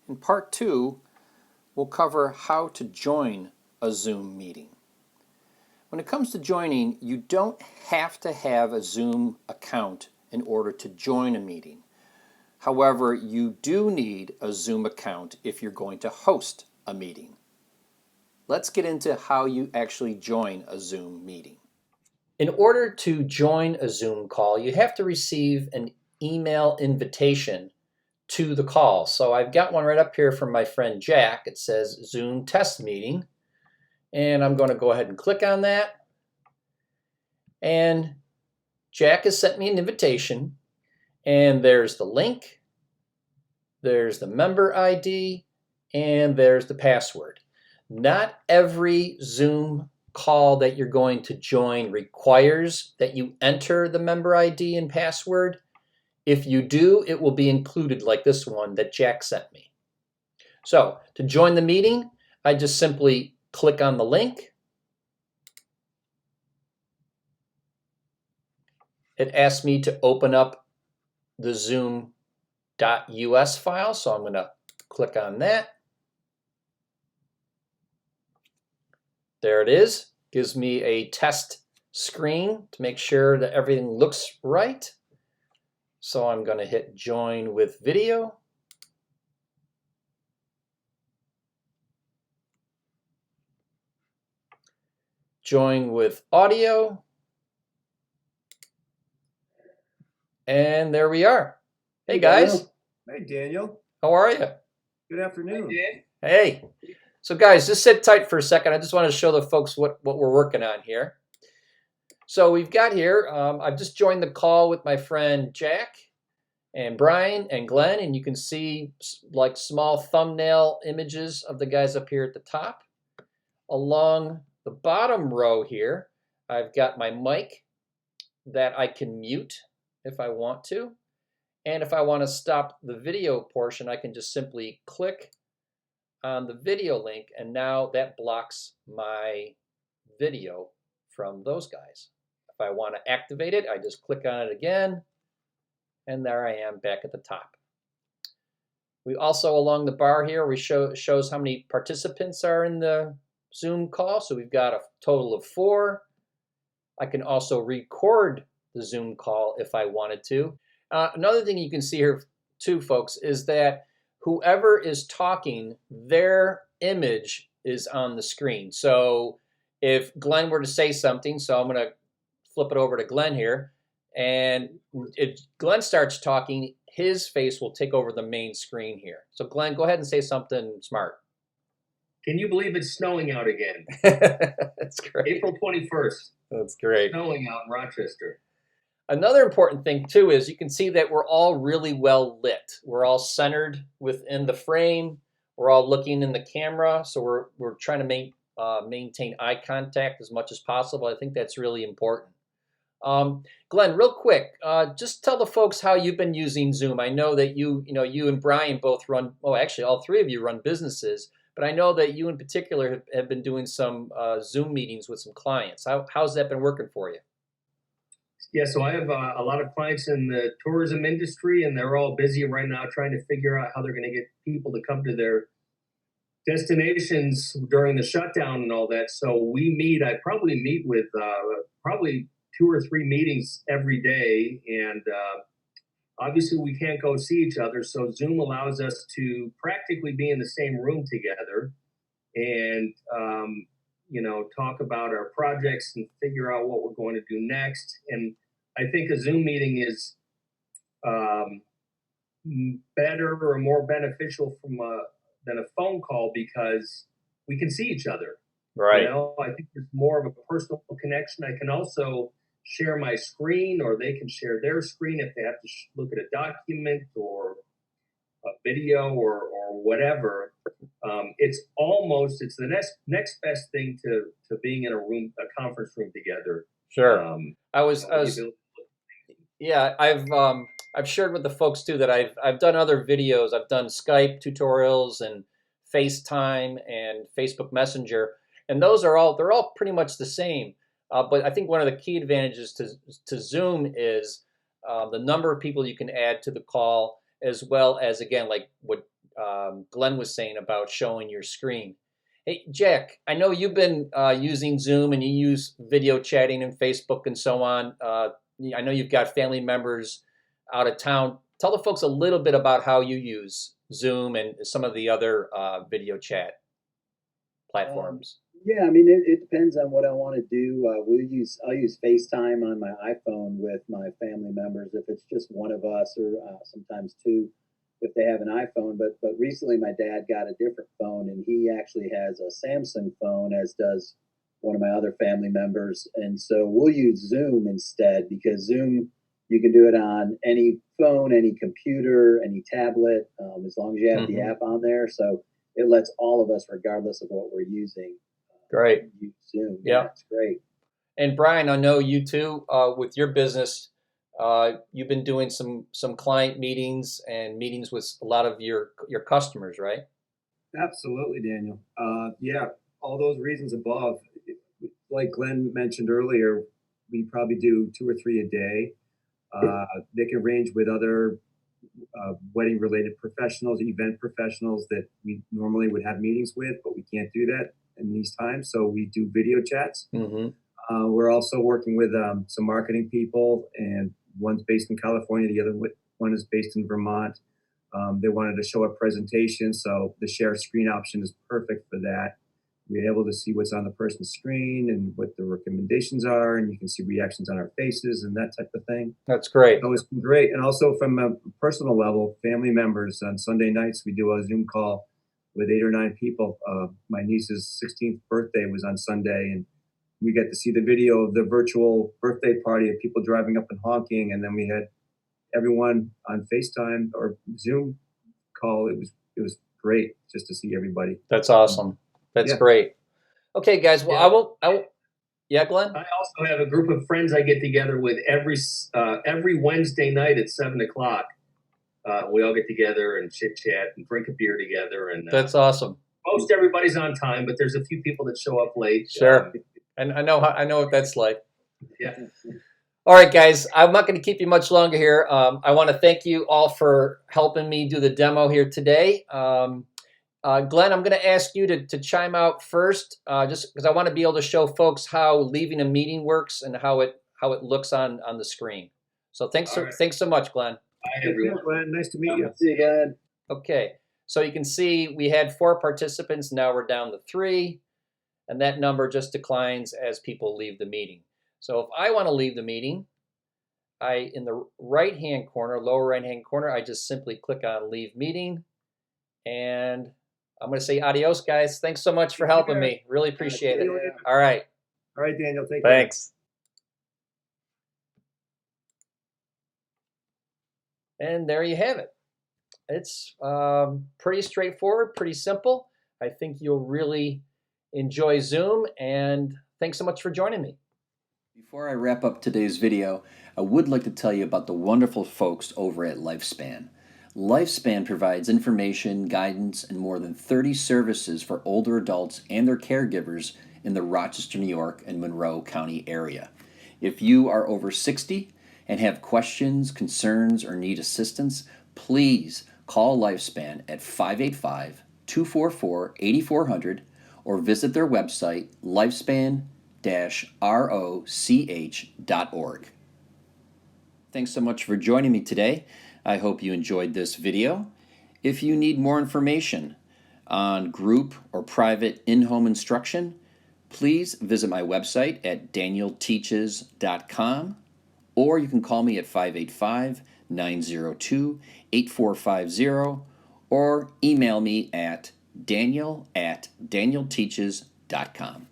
In part 2, we'll cover how to join a Zoom meeting. When it comes to joining, you don't have to have a Zoom account in order to join a meeting. However, you do need a Zoom account if you're going to host a meeting. Let's get into how you actually join a Zoom meeting. In order to join a Zoom call, you have to receive an email invitation to the call. So I've got one right up here from my friend Jack. It says Zoom test meeting. And I'm going to go ahead and click on that. And Jack has sent me an invitation. And there's the link, there's the member ID, and there's the password. Not every Zoom call that you're going to join requires that you enter the member ID and password. If you do, it will be included like this one that Jack sent me. So to join the meeting, I just simply click on the link. It asks me to open up the zoom.us file, so I'm going to click on that. There it is. Gives me a test screen to make sure that everything looks right. So I'm going to hit join with video. Join with audio. And there we are. Hey guys. Hey Daniel. How are you? Good afternoon. Hey. So guys, just sit tight for a second. I just want to show the folks what we're working on here. So we've got here, I've just joined the call with my friend Jack and Brian and Glenn, and you can see like small thumbnail images of the guys up here at the top. Along the bottom row here, I've got my mic that I can mute if I want to. And if I want to stop the video portion, I can just simply click on the video link, and now that blocks my video from those guys. If I want to activate it, I just click on it again, and there I am back at the top. We also, along the bar here, shows how many participants are in the Zoom call. So we've got a total of 4. I can also record the Zoom call if I wanted to. Another thing you can see here too, folks, is that whoever is talking, their image is on the screen. So if Glenn were to say something, so I'm going to flip it over to Glenn here, and if Glenn starts talking, his face will take over the main screen here. So Glenn, go ahead and say something smart. Can you believe it's snowing out again? That's great. April 21st. That's great. Snowing out in Rochester. Another important thing too is you can see that we're all really well lit. We're all centered within the frame. We're all looking in the camera, so we're trying to maintain eye contact as much as possible. I think that's really important. Glenn, real quick, just tell the folks how you've been using Zoom. I know that you and Brian both run, well, actually all 3 of you run businesses, but I know that you in particular have been doing some Zoom meetings with some clients. How's that been working for you? Yeah, so I have a lot of clients in the tourism industry, and they're all busy right now trying to figure out how they're going to get people to come to their destinations during the shutdown and all that. So I probably meet with probably 2 or 3 meetings every day, and obviously we can't go see each other, so Zoom allows us to practically be in the same room together and talk about our projects and figure out what we're going to do next. And I think a Zoom meeting is better or more beneficial than a phone call because we can see each other. Right. I think there's more of a personal connection. I can also share my screen, or they can share their screen if they have to look at a document or a video or whatever. It's the next best thing to being in a conference room together. Sure. I've shared with the folks too that I've done other videos. I've done Skype tutorials and FaceTime and Facebook Messenger, and they're all pretty much the same. But I think one of the key advantages to Zoom is the number of people you can add to the call, as well as, again, like what Glenn was saying about showing your screen. Hey, Jack, I know you've been using Zoom and you use video chatting and Facebook and so on. I know you've got family members out of town. Tell the folks a little bit about how you use Zoom and some of the other video chat platforms. Yeah, I mean, it depends on what I want to do. I'll use FaceTime on my iPhone with my family members if it's just one of us, or sometimes two if they have an iPhone. But recently, my dad got a different phone, and he actually has a Samsung phone, as does one of my other family members. And so we'll use Zoom instead, because Zoom, you can do it on any phone, any computer, any tablet, as long as you have the app on there. So it lets all of us, regardless of what we're using, Great. use Zoom. Yeah, it's great. And Brian, I know you too, with your business, you've been doing some client meetings and meetings with a lot of your customers, right? Absolutely, Daniel. Yeah, all those reasons above. Like Glenn mentioned earlier, we probably do 2 or 3 a day. They can range with other wedding-related professionals, event professionals that we normally would have meetings with, but we can't do that in these times. So we do video chats. We're also working with some marketing people, and one's based in California, the other one is based in Vermont. They wanted to show a presentation, so the share screen option is perfect for that. We're able to see what's on the person's screen and what the recommendations are, and you can see reactions on our faces and that type of thing. That's great. So it's been great. And also from a personal level, family members, on Sunday nights, we do a Zoom call with 8 or 9 people. My niece's 16th birthday was on Sunday, and we got to see the video of the virtual birthday party of people driving up and honking. And then we had everyone on FaceTime or Zoom call. It was great just to see everybody. That's awesome. That's great. Okay, guys. Well, I will. Yeah, Glenn. I also have a group of friends I get together with every Wednesday night at 7:00. We all get together and chit chat and drink a beer together. And that's awesome. Most everybody's on time, but there's a few people that show up late. Sure. And I know what that's like. Yeah. All right, guys. I'm not going to keep you much longer here. I want to thank you all for helping me do the demo here today. Glenn, I'm going to ask you to chime out first, just because I want to be able to show folks how leaving a meeting works and how it looks on the screen. So thanks so much, Glenn. Bye, everyone. Glenn, nice to meet you. See you, Glenn. Okay, so you can see we had 4 participants. Now we're down to 3, and that number just declines as people leave the meeting. So if I want to leave the meeting, in the right-hand corner, lower right-hand corner, I just simply click on Leave Meeting, and I'm going to say adios, guys. Thanks so much for helping me. Really appreciate it. All right. All right, Daniel. Take care. Thanks. And there you have it. It's pretty straightforward, pretty simple. I think you'll really enjoy Zoom, and thanks so much for joining me. Before I wrap up today's video, I would like to tell you about the wonderful folks over at Lifespan. Lifespan provides information, guidance, and more than 30 services for older adults and their caregivers in the Rochester, New York, and Monroe County area. If you are over 60 and have questions, concerns, or need assistance, please call Lifespan at 585-244-8400 or visit their website, lifespan-roch.org. Thanks so much for joining me today. I hope you enjoyed this video. If you need more information on group or private in-home instruction, please visit my website at DanielTeaches.com, or you can call me at 585-902-8450, or email me at daniel@danielteaches.com.